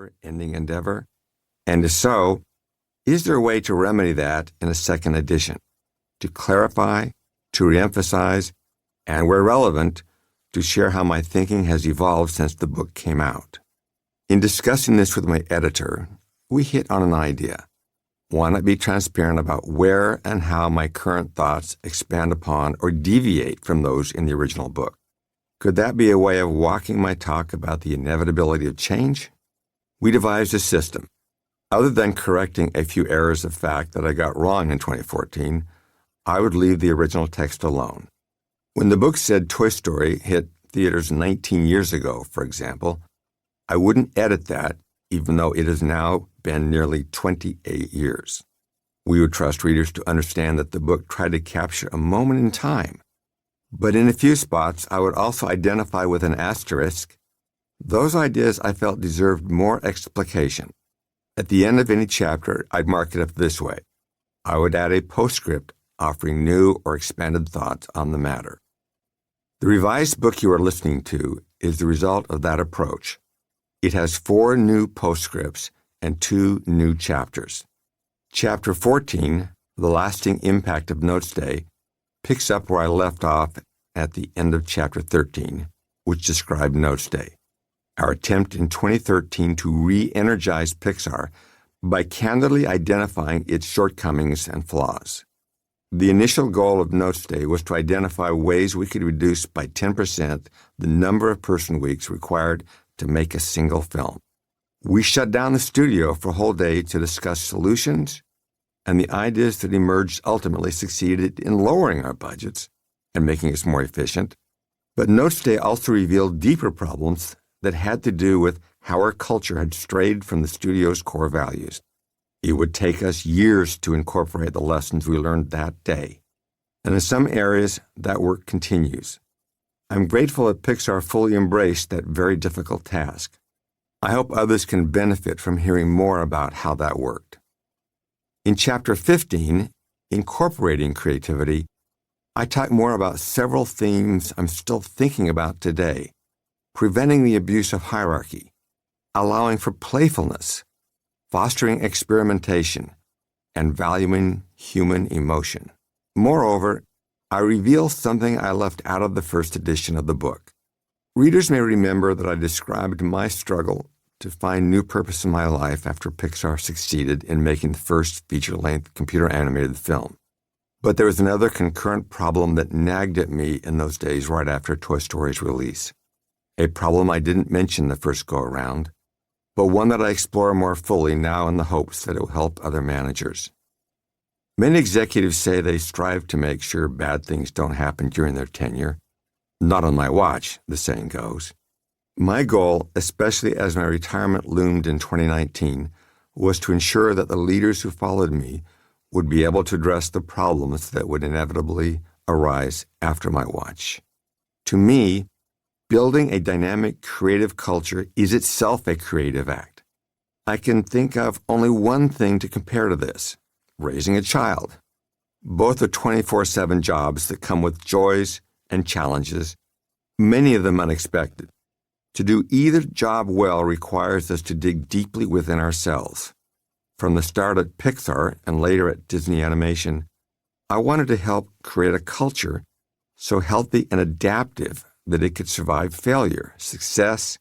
never-ending endeavor? And if so, is there a way to remedy that in a second edition? To clarify, to reemphasize, and where relevant, to share how my thinking has evolved since the book came out. In discussing this with my editor, we hit on an idea. Why not be transparent about where and how my current thoughts expand upon or deviate from those in the original book? Could that be a way of walking my talk about the inevitability of change? We devised a system. Other than correcting a few errors of fact that I got wrong in 2014, I would leave the original text alone. When the book said Toy Story hit theaters 19 years ago, for example, I wouldn't edit that, even though it has now been nearly 28 years. We would trust readers to understand that the book tried to capture a moment in time. But in a few spots, I would also identify with an asterisk those ideas I felt deserved more explication. At the end of any chapter, I'd mark it up this way. I would add a postscript offering new or expanded thoughts on the matter. The revised book you are listening to is the result of that approach. It has 4 new postscripts and 2 new chapters. Chapter 14, The Lasting Impact of Notes Day, picks up where I left off at the end of Chapter 13, which described Notes Day, our attempt in 2013 to re-energize Pixar by candidly identifying its shortcomings and flaws. The initial goal of Notes Day was to identify ways we could reduce by 10% the number of person weeks required to make a single film. We shut down the studio for a whole day to discuss solutions, and the ideas that emerged ultimately succeeded in lowering our budgets and making us more efficient. But Notes Day also revealed deeper problems that had to do with how our culture had strayed from the studio's core values. It would take us years to incorporate the lessons we learned that day. And in some areas, that work continues. I'm grateful that Pixar fully embraced that very difficult task. I hope others can benefit from hearing more about how that worked. In Chapter 15, Incorporating Creativity, I talk more about several themes I'm still thinking about today. Preventing the abuse of hierarchy, allowing for playfulness, fostering experimentation, and valuing human emotion. Moreover, I reveal something I left out of the first edition of the book. Readers may remember that I described my struggle to find new purpose in my life after Pixar succeeded in making the first feature-length computer-animated film. But there was another concurrent problem that nagged at me in those days right after Toy Story's release. A problem I didn't mention the first go-around, but one that I explore more fully now in the hopes that it will help other managers. Many executives say they strive to make sure bad things don't happen during their tenure. Not on my watch, the saying goes. My goal, especially as my retirement loomed in 2019, was to ensure that the leaders who followed me would be able to address the problems that would inevitably arise after my watch. To me, building a dynamic, creative culture is itself a creative act. I can think of only one thing to compare to this: raising a child. Both are 24/7 jobs that come with joys and challenges, many of them unexpected. To do either job well requires us to dig deeply within ourselves. From the start at Pixar and later at Disney Animation, I wanted to help create a culture so healthy and adaptive that it could survive failure, success,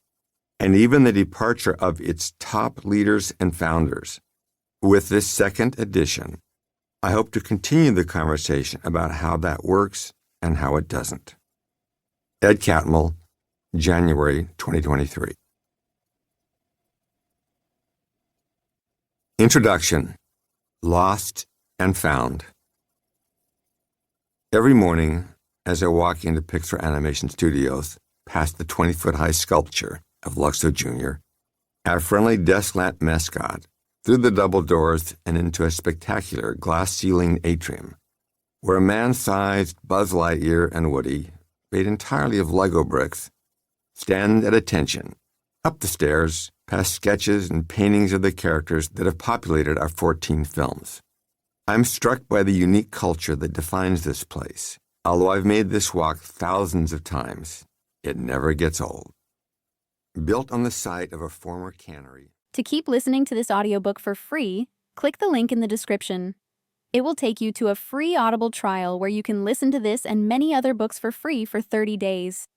and even the departure of its top leaders and founders. With this second edition, I hope to continue the conversation about how that works and how it doesn't. Ed Catmull, January 2023. Introduction: Lost and Found. Every morning, as I walk into Pixar Animation Studios, past the 20-foot-high sculpture of Luxo Jr., our friendly desk lamp mascot, through the double doors and into a spectacular glass-ceilinged atrium, where a man-sized Buzz Lightyear and Woody, made entirely of Lego bricks, stand at attention, up the stairs, past sketches and paintings of the characters that have populated our 14 films. I'm struck by the unique culture that defines this place. Although I've made this walk thousands of times, it never gets old. Built on the site of a former cannery, To keep listening to this audiobook for free, click the link in the description. It will take you to a free Audible trial where you can listen to this and many other books for free for 30 days.